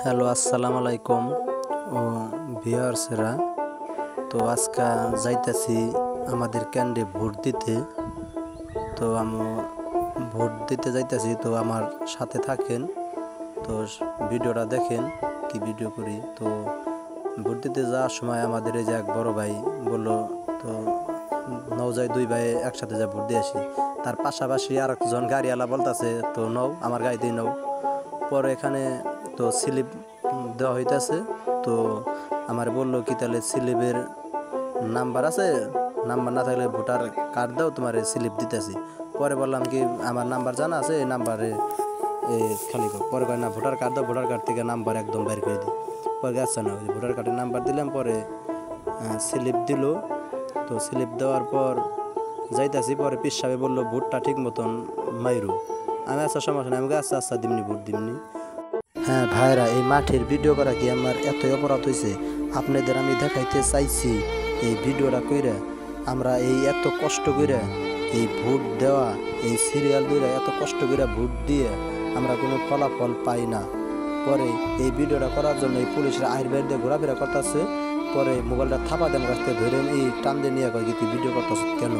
Hello, আসসালামু আলাইকুম ও ভিউয়ার্সরা। তো আজকে যাইতেছি আমাদের কেন্দ্রে ভোট দিতে। তো আমি ভোট দিতে যাইতেছি, তো আমার সাথে থাকেন, তো ভিডিওটা দেখেন কি ভিডিও করি। তো ভোট দিতে যাওয়ার সময় আমাদের এই যে এক বড় ভাই বললো, তো নৌ যাই দুই ভাই একসাথে যা ভোট দিয়ে আসি। তার পাশাপাশি আর একজন গাড়িওয়ালা বলতেছে, তো নৌ আমার গাড়িতেই নৌ। পরে এখানে তো স্লিপ দেওয়া হইতেছে। তো আমার বললো কি, তাহলে স্লিপের নাম্বার আছে, নাম্বার না থাকলে ভোটার কার্ড দাও, তোমার স্লিপ দিতেছি। পরে বললাম কি আমার নাম্বার জানা আছে, এই নাম্বারে খালি পরে না ভোটার কার্ড দাও, ভোটার কার্ড থেকে নাম্বার একদম বের করে দিই। পরে আসছে না, ওই ভোটার কার্ডের নাম্বার দিলাম, পরে স্লিপ দিল। তো স্লিপ দেওয়ার পর যাইতেছি, পরে পিস সাহেব বললো ভোটটা ঠিক মতন মাইরু। আমি আচ্ছা সমস্যা নেই, আমাকে আচ্ছা আচ্ছা দিমনি ভোট দিমনি। হ্যাঁ ভাইরা, এই মাঠের ভিডিও করা কি আমার এতই অপরাধ হয়েছে? আপনাদের আমি দেখাইতে চাইছি এই ভিডিওটা কইরা আমরা এই এত কষ্ট করে এই ভোট দেওয়া, এই সিরিয়াল ধরে এত কষ্ট করে ভোট দিয়ে আমরা কোনো ফলাফল পাই না। পরে এই ভিডিওটা করার জন্য এই পুলিশরা আইর বাইর দিয়ে ঘোরাফেরা করতেছে। পরে মোবাইলটা থাপা দেন কাছ থেকে ধরে এই টান দিয়ে নিয়ে কয় কি তুই ভিডিও করতেছ কেন?